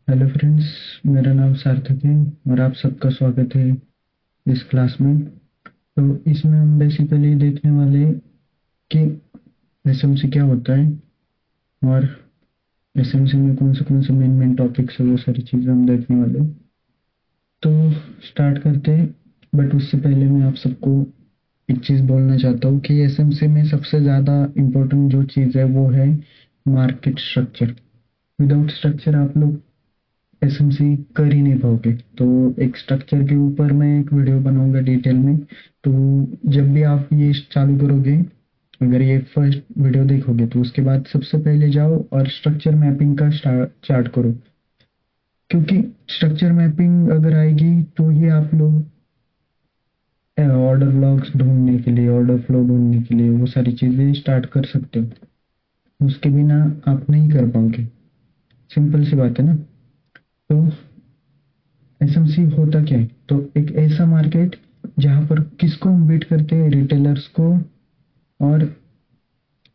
Hello friends, मेरा नाम सार्थक है और आप सबका स्वागत है इस क्लास में। तो इसमें हम बेसिकली देखने वाले हैं कि एसएमसी क्या होता है और एसएमसी में कौन से मेन मेन टॉपिक्स है, वो सारी चीज़ें हम देखने वाले हैं। तो स्टार्ट करते हैं। बट उससे पहले मैं आप सबको एक चीज़ बोलना चाहता हूँ कि एसएमसी में सबसे ज़्यादा इम्पोर्टेंट जो चीज़ है वो है मार्केट स्ट्रक्चर। विदाउट स्ट्रक्चर आप लोग एसएमसी कर ही नहीं पाओगे। तो एक स्ट्रक्चर के ऊपर मैं एक वीडियो बनाऊंगा डिटेल में। तो जब भी आप ये चालू करोगे, अगर ये फर्स्ट वीडियो देखोगे तो उसके बाद सबसे पहले जाओ और स्ट्रक्चर मैपिंग का चार्ट करो। क्योंकि स्ट्रक्चर मैपिंग अगर आएगी तो ये आप लोग ऑर्डर ब्लॉक्स ढूंढने के लिए, ऑर्डर फ्लो ढूंढने के लिए वो सारी चीज़ें स्टार्ट कर सकते हो। उसके बिना आप नहीं कर पाओगे। सिंपल सी बात है ना। तो एसएमसी होता क्या है? तो एक ऐसा मार्केट जहां पर किसको हम बीट करते हैं, रिटेलर्स को। और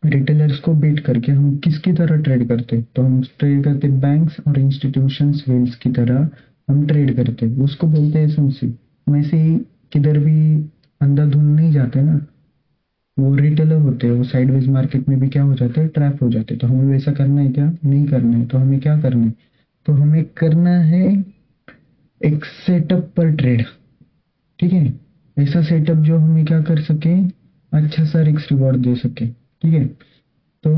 रिटेलर्स को बीट करके हम किसकी तरह ट्रेड करते हैं? तो हम ट्रेड करते बैंक्स और इंस्टीट्यूशंस वेल्स की तरह हम ट्रेड करते हैं, उसको बोलते हैं एसएमसी। वैसे ही किधर भी अंधाधुंध नहीं जाते ना, वो रिटेलर होते हैं, वो साइडवेज मार्केट में भी क्या हो जाते हैं, ट्रैप हो जाते हैं। तो हमें वैसा करना है क्या? नहीं करना है। तो हमें क्या करना है? तो हमें करना है एक सेटअप पर ट्रेड। ठीक है, ऐसा सेटअप जो हमें क्या कर सके, अच्छा सा रिस्क रिवॉर्ड दे सके। ठीक है, तो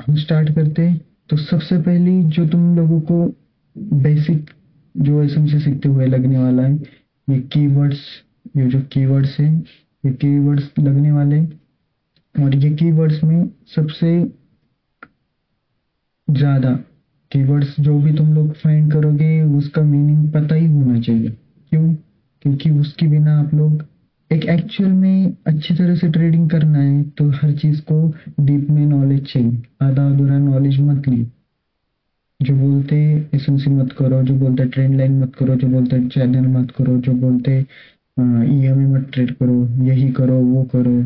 हम स्टार्ट करते हैं। तो सबसे पहली जो तुम लोगों को बेसिक जो इसम से सीखते हुए लगने वाला है, ये कीवर्ड्स। ये जो कीवर्ड्स है, ये कीवर्ड्स लगने वाले हैं। और ये कीवर्ड्स में सबसे ज़्यादा कीवर्ड्स जो भी तुम लोग फाइंड करोगे उसका मीनिंग पता ही होना चाहिए। क्यों? क्योंकि उसके बिना आप लोग एक एक्चुअल में अच्छी तरह से ट्रेडिंग करना है तो हर चीज़ को डीप में नॉलेज चाहिए। आधा अधूरा नॉलेज मत ली। जो बोलते एसएमसी मत करो, जो बोलते ट्रेंड लाइन मत करो, जो बोलते चैनल मत करो, जो बोलते ईएमए मत ट्रेड करो, यही करो वो करो।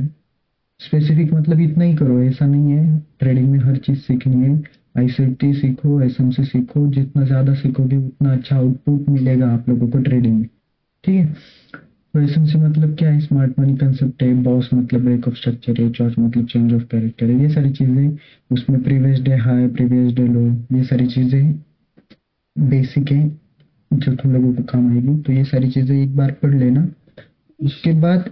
स्पेसिफिक मतलब इतना ही करो, ऐसा नहीं है। ट्रेडिंग में हर चीज सीखनी है। आईसीटी सीखो, एसएमसी सीखो, जितना ज्यादा सीखोगे उतना अच्छा आउटपुट मिलेगा आप लोगों को ट्रेडिंग में। ठीक है, तो एसएमसी मतलब क्या है? स्मार्ट मनी कंसेप्ट है। बॉस मतलब ब्रेक ऑफ स्ट्रक्चर है। जॉर्ज मतलब चेंज ऑफ कैरेक्टर है। ये सारी चीजें उसमें previous day high, previous day लो, ये सारी चीजें बेसिक है जो तुम लोगों को काम आएगी। तो ये सारी चीजें एक बार पढ़ लेना। उसके बाद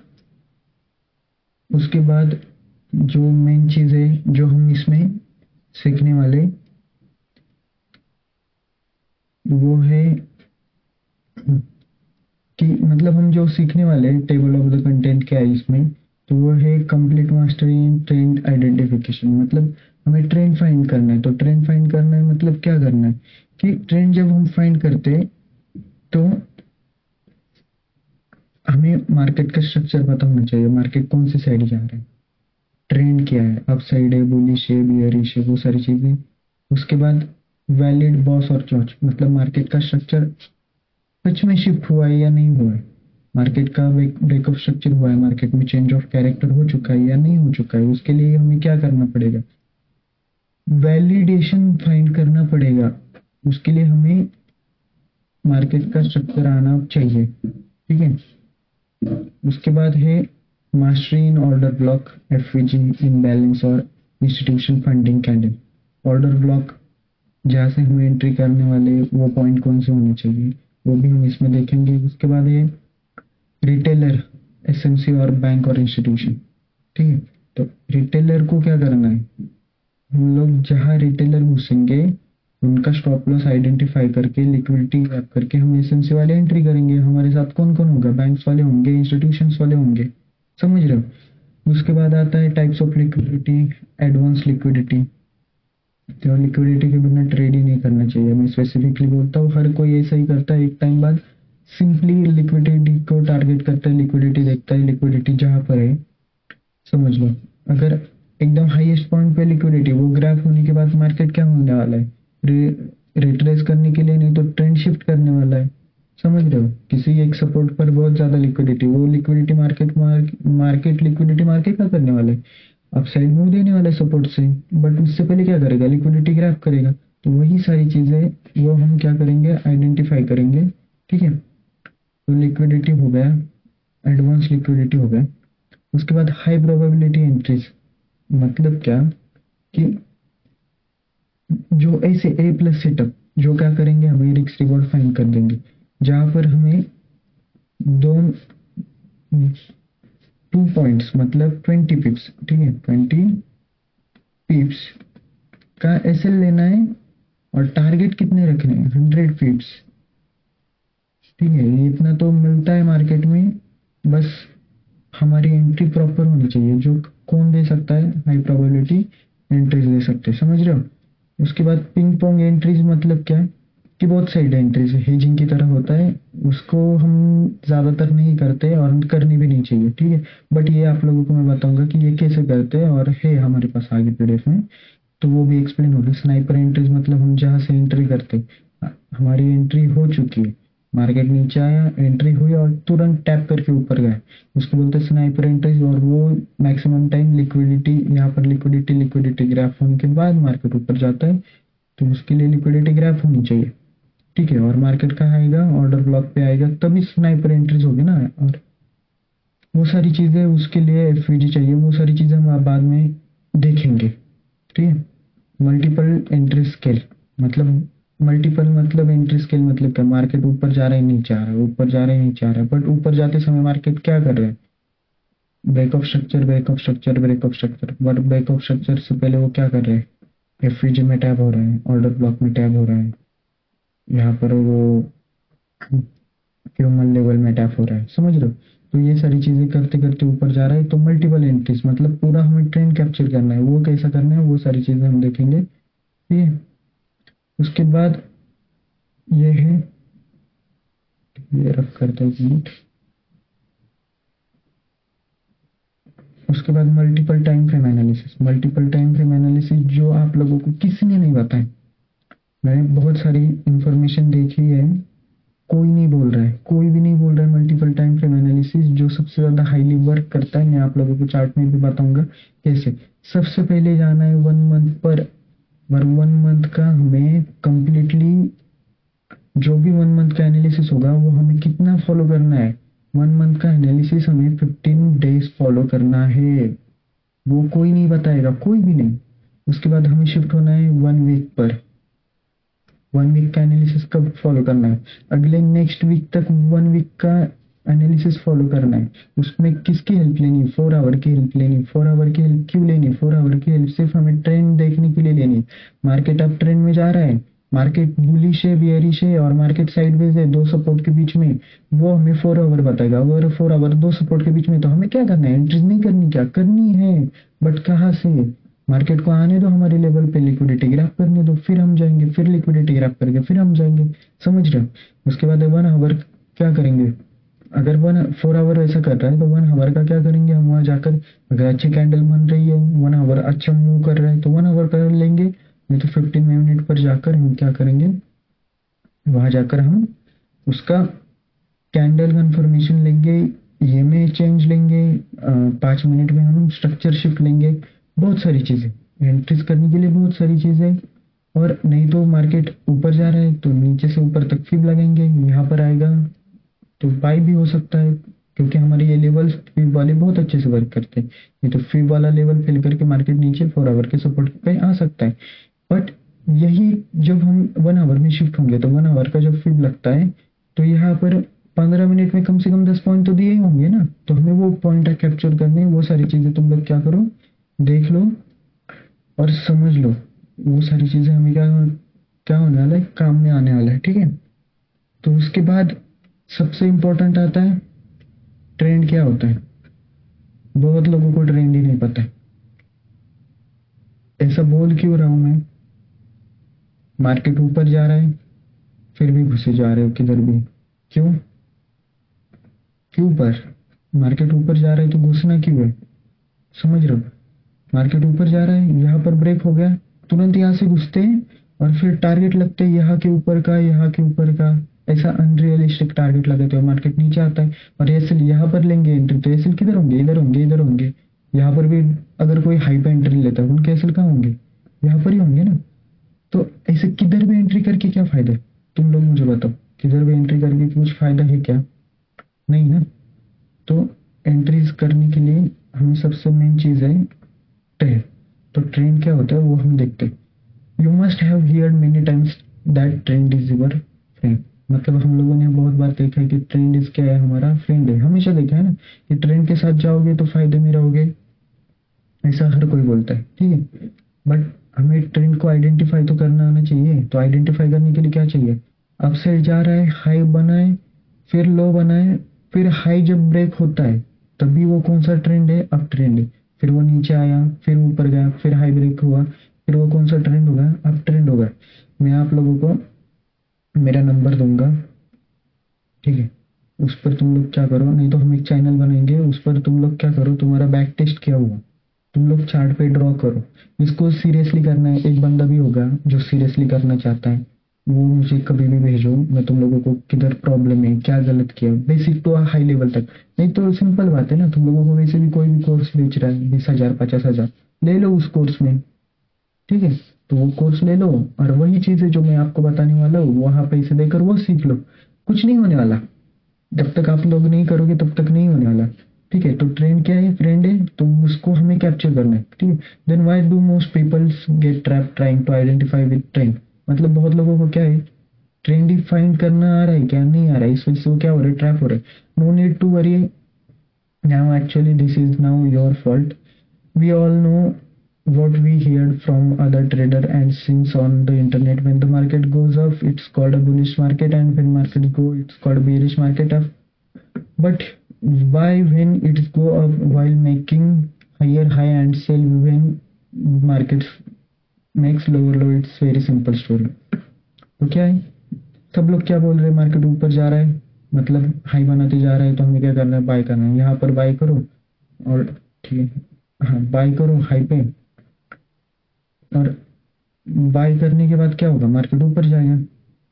उसके बाद जो मेन चीज है जो हम इसमें सीखने वाले, वो है कि मतलब हम जो सीखने वाले हैं, टेबल ऑफ द कंटेंट क्या है इसमें, तो वो है कंप्लीट मास्टरी इन ट्रेंड आइडेंटिफिकेशन। मतलब हमें ट्रेंड फाइंड करना है। तो ट्रेंड फाइंड करना है मतलब क्या करना है कि ट्रेंड जब हम फाइंड करते हैं तो हमें मार्केट का स्ट्रक्चर पता होना चाहिए। मार्केट कौन सी साइड जा रहा है, ट्रेंड क्या है, अप साइड है, बुलिश है, बियरिश है, वो सारी चीजें। उसके बाद वैलिड बॉस और चॉच, मतलब मार्केट का स्ट्रक्चर सच में शिफ्ट हुआ है या नहीं हुआ है, मार्केट का ब्रेक ऑफ स्ट्रक्चर हुआ है, मार्केट में चेंज ऑफ कैरेक्टर हो चुका है या नहीं हो चुका है। उसके लिए हमें क्या करना पड़ेगा? वैलिडेशन फाइंड करना पड़ेगा। उसके लिए हमें मार्केट का स्ट्रक्चर आना चाहिए। ठीक है, उसके बाद है mastery in order block, FVG, imbalance और institution funding candle. Order block जहाँ से हम एंट्री करने वाले वो पॉइंट कौन से होने चाहिए, वो भी हम इसमें देखेंगे। उसके बाद ये रिटेलर, एसएमसी और बैंक और इंस्टीट्यूशन। ठीक है, तो रिटेलर को क्या करना है? हम लोग जहाँ रिटेलर घुसेंगे उनका स्टॉप लॉस आइडेंटिफाई करके लिक्विडिटी मैप करके हम एसएमसी वाले एंट्री करेंगे। हमारे साथ कौन कौन होगा? बैंक्स वाले होंगे, इंस्टीट्यूशंस वाले होंगे। समझ रहे हो? उसके बाद आता है types of liquidity, advance liquidity. तो लिक्विडिटी के बिना ट्रेड ही नहीं करना चाहिए। मैं स्पेसिफिकली बोलता हूँ, हर कोई ऐसा ही करता है। एक टाइम बाद सिंपली लिक्विडिटी को टारगेट करता है, लिक्विडिटी देखता है, लिक्विडिटी जहां पर है। समझ लो, अगर एकदम हाईएस्ट पॉइंट पे लिक्विडिटी, वो ग्राफ होने के बाद मार्केट क्या होने वाला है? रिट्रेस करने के लिए नहीं तो ट्रेंड शिफ्ट करने वाला है। समझ रहे हो? किसी एक सपोर्ट पर बहुत ज्यादा लिक्विडिटी, वो लिक्विडिटी मार्केट लिक्विडिटी मार्केट क्या करने वाला है? अपसाइड मूव देने वाला है सपोर्ट से। बट उससे पहले क्या करेगा? लिक्विडिटी ग्रैब करेगा। तो वही सारी चीज़ें वो हम क्या करेंगे, आइडेंटिफाई करेंगे। ठीक है, तो लिक्विडिटी हो गया, एडवांस लिक्विडिटी हो गया। उसके बाद हाई प्रोबेबिलिटी एंट्रीज, मतलब क्या कि जो ऐसे ए प्लस सेटअप जो क्या करेंगे, हमें रिस्क रिवॉर्ड फाइंड कर देंगे, जहां पर हमें दो 2 पॉइंट्स मतलब 20 पिप्स, ठीक है, 20 पिप्स का एसएल लेना है और टारगेट कितने रखने हैं, 100 पिप्स। ठीक है, ये इतना तो मिलता है मार्केट में, बस हमारी एंट्री प्रॉपर होनी चाहिए। जो कौन दे सकता है, हाई प्रोबेबिलिटी एंट्रीज दे सकते हैं, समझ रहे हो। उसके बाद पिंग पोंग एंट्रीज, मतलब क्या कि बहुत साइड एंट्रीज हेजिंग की तरह होता है, उसको हम ज़्यादातर नहीं करते और करनी भी नहीं चाहिए। ठीक है, बट ये आप लोगों को मैं बताऊंगा कि ये कैसे करते हैं, और है हमारे पास आगे पीडीएफ में, तो वो भी एक्सप्लेन होगी। स्नाइपर एंट्रीज मतलब हम जहाँ से एंट्री करते, हमारी एंट्री हो चुकी है, मार्केट नीचे आया, एंट्री हुई और तुरंत टैप करके ऊपर गए, उसको बोलते हैं स्नाइपर एंट्रीज। और वो मैक्सिमम टाइम लिक्विडिटी, यहाँ पर लिक्विडिटी ग्राफ होने के बाद मार्केट ऊपर जाता है, तो उसके लिए लिक्विडिटी ग्राफ होनी चाहिए। ठीक है, और मार्केट कहाँ आएगा, ऑर्डर ब्लॉक पे आएगा, तभी स्नाइपर एंट्रीज होगी ना। और वो सारी चीज़ें, उसके लिए एफवीजी चाहिए, वो सारी चीज़ें हम बाद में देखेंगे। ठीक है, मल्टीपल एंट्री स्केल मतलब, मल्टीपल मतलब एंट्री स्केल मतलब क्या, मार्केट ऊपर जा रहा है नीचे आ रहा है, ऊपर जा रहा है नीचे आ रहा है, बट ऊपर जाते समय मार्केट क्या कर रहा है, break of structure, break of structure, break of structure. But break of structure से पहले वो क्या कर रहे हैं, एफवीजी में टैप हो रहा है, ऑर्डर ब्लॉक में टैप हो रहा है, यहाँ पर वो ह्यूमन लेवल में टैप हो रहा है, समझ रहे हो। तो ये सारी चीजें करते करते ऊपर जा रहा है, तो मल्टीपल एंट्रीज मतलब पूरा हमें ट्रेंड कैप्चर करना है, वो कैसा करना है, वो सारी चीजें हम देखेंगे। ठीक है, उसके बाद ये है, ये रख करते हैं 1 मिनट। उसके बाद multiple time frame analysis, multiple time frame analysis जो आप लोगों को किसी ने नहीं बताया, मैंने बहुत सारी इंफॉर्मेशन देखी है, कोई नहीं बोल रहा है, कोई भी नहीं बोल रहा है। मल्टीपल टाइम फ्रेम एनालिसिस जो सबसे ज्यादा हाईली वर्क करता है, मैं आप लोगों को चार्ट में भी बताऊंगा कैसे। सबसे पहले जाना है 1 मंथ पर, और 1 मंथ का हमें कंप्लीटली, जो भी 1 मंथ का एनालिसिस होगा वो हमें कितना फॉलो करना है, 1 मंथ का एनालिसिस हमें 15 डेज फॉलो करना है, वो कोई नहीं बताएगा, कोई भी नहीं। उसके बाद हमें शिफ्ट होना है 1 वीक पर, 1 वीक का एनालिसिस कब फॉलो करना है, अगले नेक्स्ट वीक तक 1 वीक का एनालिसिस फॉलो करना है। उसमें किसकी हेल्प लेनी है, 4 आवर की हेल्प लेनी। 4 आवर की हेल्प क्यों लेनी, 4 आवर की हेल्प सिर्फ हमें ट्रेंड देखने के लिए लेनी। मार्केट अब ट्रेंड में जा रहा है, मार्केट बुलिश है, बियरिश है, और मार्केट साइडवेज है, 2 सपोर्ट के बीच में, वो हमें 4 आवर बताएगा। अगर 4 आवर 2 सपोर्ट के बीच में, तो हमें क्या करना है, एंट्रीज नहीं करनी, क्या करनी है, बट कहाँ से, मार्केट को आने दो हमारे लेवल पे, लिक्विडिटी ग्राफ करने दो, फिर हम जाएंगे, फिर लिक्विडिटी ग्राफ करके फिर हम जाएंगे, समझ रहे हो। उसके बाद 1 आवर क्या करेंगे, अगर 4 आवर ऐसा कर रहा है तो 1 आवर का क्या करेंगे, हम वहां जाकर, अगर अच्छी कैंडल बन रही है, 1 आवर अच्छा मूव कर रहा है, तो 1 आवर कर लेंगे, नहीं तो 15 मिनट पर जाकर हम क्या करेंगे, वहां जाकर हम उसका कैंडल कंफर्मेशन लेंगे, ये में चेंज लेंगे, 5 मिनट में हम स्ट्रक्चर शिफ्ट लेंगे, बहुत सारी चीजें एंट्रीज करने के लिए, बहुत सारी चीजें। और नहीं तो मार्केट ऊपर जा रहा है तो नीचे से ऊपर तक फीब लगाएंगे, यहाँ पर आएगा तो बाई भी हो सकता है, क्योंकि हमारे ये लेवल फीब वाले बहुत अच्छे से वर्क करते हैं। नहीं तो फीब वाला लेवल फिल करके मार्केट नीचे 4 आवर के सपोर्ट पे आ सकता है। बट यही जब हम 1 आवर में शिफ्ट होंगे, तो 1 आवर का जब फीब लगता है, तो यहाँ पर 15 मिनट में कम से कम 10 पॉइंट तो दिए ही होंगे ना, तो हमें वो पॉइंट कैप्चर करने, वो सारी चीजें तुम लोग क्या करो, देख लो और समझ लो, वो सारी चीजें हमें क्या क्या होने वाला है, काम में आने वाला है। ठीक है, तो उसके बाद सबसे इंपॉर्टेंट आता है ट्रेंड क्या होता है। बहुत लोगों को ट्रेंड ही नहीं पता है, ऐसा बोल क्यों रहा हूं मैं, मार्केट ऊपर जा रहा है फिर भी घुसे जा रहे हो किधर भी, क्यों, क्यों पर, मार्केट ऊपर जा रहा है तो घुसना क्यों है, समझ रहे हो। मार्केट ऊपर जा रहा है, यहाँ पर ब्रेक हो गया, तुरंत यहाँ से घुसते हैं और फिर टारगेट लगते हैं यहाँ के ऊपर का, यहाँ के ऊपर का, ऐसा अनरियलिस्टिक टारगेट लगाते हो, मार्केट नीचे आता है और एसएल यहाँ पर लेंगे एंट्री, तो एसएल किधर होंगे, इधर होंगे, इधर होंगे। यहाँ पर भी अगर कोई हाई पे एंट्री लेता है, उनके एसएल कहाँ होंगे, यहाँ पर ही होंगे ना। तो ऐसे किधर भी एंट्री करके क्या फायदा है? तुम लोग मुझे बताओ, किधर भी एंट्री करके कुछ फायदा है क्या? नहीं ना। तो एंट्रीज करने के लिए हमें सबसे मेन चीज है ट्रेंड। तो ट्रेंड क्या होता है वो हम देखते हैं। You must have heard many times that trend is your friend. मतलब हम लोगों ने बहुत बार देखा है कि ट्रेंड इज क्या है, हमारा फ्रेंड है। हमेशा देखा है ना कि ट्रेंड के साथ जाओगे तो फायदे में रहोगे, ऐसा हर कोई बोलता है, ठीक है। बट हमें ट्रेंड को आइडेंटिफाई तो करना आना चाहिए। तो आइडेंटिफाई करने के लिए क्या चाहिए? अपसाइड जा रहा है, हाई बनाए, फिर लो बनाए, फिर हाई जब ब्रेक होता है तभी वो कौन सा ट्रेंड है? अप ट्रेंड है। फिर वो नीचे आया, फिर ऊपर गया, फिर हाई ब्रेक हुआ, फिर वो कौन सा ट्रेंड होगा? अप ट्रेंड होगा। मैं आप लोगों को मेरा नंबर दूंगा, ठीक है। उस पर तुम लोग क्या करो, नहीं तो हम एक चैनल बनाएंगे, उस पर तुम लोग क्या करो, तुम्हारा बैक टेस्ट क्या हुआ तुम लोग चार्ट पे ड्रॉ करो। इसको सीरियसली करना है। एक बंदा भी होगा जो सीरियसली करना चाहता है, वो मुझे कभी भी भेजो। मैं तुम लोगों को किधर प्रॉब्लम है, क्या गलत किया, बेसिक टू हाई लेवल तक। नहीं तो सिंपल बात है ना, तुम लोगों को वैसे भी कोई भी कोर्स बेच रहा है 20,000 50,000, ले लो उस कोर्स में, ठीक है। तो वो कोर्स ले लो और वही चीजें जो मैं आपको बताने वाला हूँ वहां पैसे देकर वो सीख लो। कुछ नहीं होने वाला, जब तक आप लोग नहीं करोगे तब तक नहीं होने वाला, ठीक है। तो ट्रेंड क्या है? फ्रेंड है, तो उसको हमें कैप्चर करना है, ठीक है। Then why do most peoples get trap trying to identify with trend? मतलब बहुत लोगों को क्या है, ट्रेंड ही फाइंड करना आ रहा है क्या? नहीं आ रहा है, इस वजह से वो क्या हो रहा है? ट्रैप हो रहा है। No need to worry, now actually this is now your fault. We all know what we heard from other trader and since on the internet, when the market goes up it's called a bullish market, and when market go it's called bearish market up. But why when it go up while making higher high and sell when market makes lower low? It's very simple story. तो क्या है, सब लोग क्या बोल रहे हैं? Market ऊपर जा रहा है, मतलब हाई बनाते जा रहा है, तो हमें क्या करना है? बाय करना है। यहाँ पर बाय करो और ठीक है, हाँ बाय करो हाई पे। और बाय करने के बाद क्या होगा? मार्केट ऊपर जाएगा,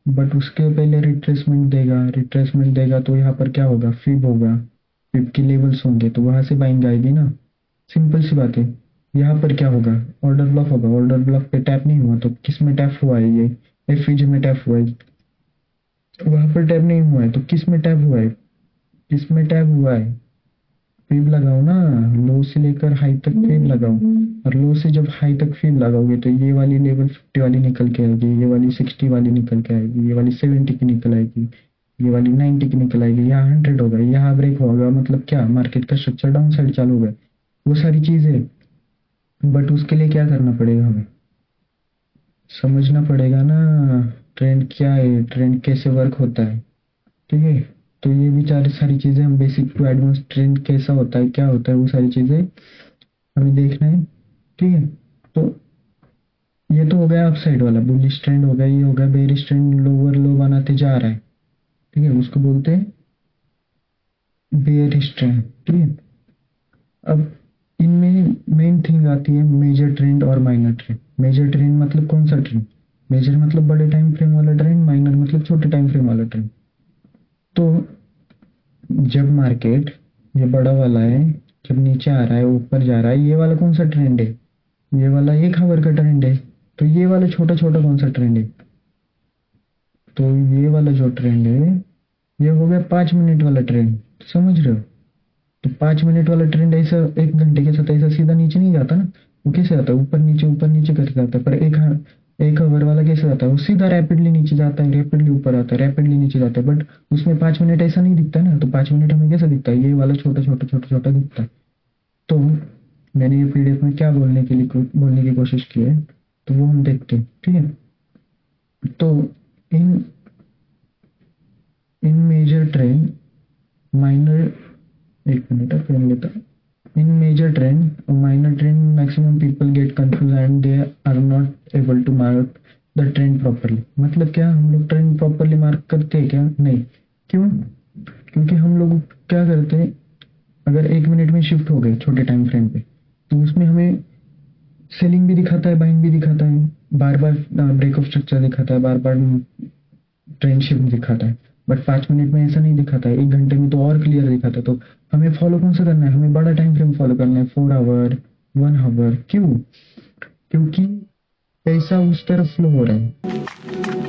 बट उसके पहले रिट्रेसमेंट देगा। रिट्रेसमेंट देगा तो यहाँ पर क्या होगा? फिब होगा, फिब के लेवल्स होंगे, तो वहां से बाइंग आएगी ना। सिंपल सी बात है। यहाँ पर क्या होगा? ऑर्डर ब्लॉक होगा। ऑर्डर ब्लॉक पे टैप नहीं हुआ तो किस में टैप हुआ है? ये एफवीजे में टैप हुआ है। वहां पर टैप नहीं हुआ है तो किस में टैप हुआ है? किस में टैप हुआ है? फीब लगाओ ना, लो से लेकर हाई तक फीब लगाओ। और लो से जब हाई तक फीब लगाओगे तो ये वाली लेवल 50 वाली निकल के आएगी, ये वाली 60 वाली निकल के आएगी, ये वाली 70 की निकल आएगी, ये वाली 90 की निकल आएगी, यहाँ 100 होगा, यहाँ ब्रेक होगा। मतलब क्या? मार्केट का स्ट्रक्चर डाउन साइड चालू होगा। वो सारी चीजें, बट उसके लिए क्या करना पड़ेगा? हमें समझना पड़ेगा ना ट्रेंड क्या है, ट्रेंड कैसे वर्क होता है, ठीक है। तो ये भी सारी चीजें हम बेसिक टू एडवांस ट्रेंड कैसा होता है, क्या होता है, वो सारी चीजें हमें देखना है, ठीक है। तो ये तो हो गया अप साइड वाला बुलिश ट्रेंड हो गया, ये हो गया बेरिश ट्रेंड, लोअर लो बनाते जा रहा है, ठीक है, उसको बोलते हैं बेरिश ट्रेंड, ठीक है। अब इनमें मेन थिंग आती है मेजर ट्रेंड और माइनर ट्रेंड। मेजर ट्रेंड मतलब कौन सा ट्रेंड? मेजर मतलब बड़े टाइम फ्रेम वाला ट्रेंड, माइनर मतलब छोटे टाइम फ्रेम वाला ट्रेंड। तो जब मार्केट ये बड़ा वाला है, जब नीचे आ रहा है ऊपर जा रहा है, ये वाला कौन सा ट्रेंड है? ये वाला 1 आवर का ट्रेंड है। तो ये वाला छोटा छोटा कौन सा ट्रेंड है? तो ये वाला जो ट्रेंड है ये हो गया 5 मिनट वाला ट्रेंड, समझ रहे हो? तो 5 मिनट वाला ट्रेंड ऐसा 1 घंटे के साथ ऐसा सीधा नीचे नहीं जाता ना, वो कैसे आता है? ऊपर नीचे करके आता है। पर 1 आवर वाला कैसे आता है? वो सीधा रैपिडली नीचे जाता है, रैपिडली ऊपर आता है, रैपिडली नीचे जाता है। बट उसमें 5 मिनट ऐसा नहीं दिखता ना। तो 5 मिनट हमें कैसा दिखता है? ये वाला छोटा छोटा छोटा छोटा दिखता है। तो मैंने ये पीडीएफ में क्या बोलने की कोशिश की है, तो वो हम देखते हैं, ठीक है। तो in in major trend minor, एक मिनट पेन लेता। इन मेजर ट्रेंड और minor trend maximum people get confuse and they are not able to mark the trend properly. मतलब क्या हम लोग ट्रेंड प्रॉपरली मार्क करते हैं क्या? नहीं। क्यों? क्योंकि हम लोग क्या करते हैं, अगर 1 मिनट में शिफ्ट हो गए छोटे टाइम फ्रेम पे, तो उसमें हमें सेलिंग भी दिखाता है, बाइंग भी दिखाता है, बार बार ब्रेक ऑफ स्ट्रक्चर दिखाता है, बार बार ट्रेंड शिफ्ट दिखाता है। बट 5 मिनट में ऐसा नहीं दिखाता है, 1 घंटे में तो और क्लियर दिखाता है। तो हमें फॉलो कौन सा करना है? हमें बड़ा टाइम फ्रेम फॉलो करना है, 4 आवर 1 आवर। क्यों? क्योंकि पैसा उस तरफ फ्लो हो रहा है।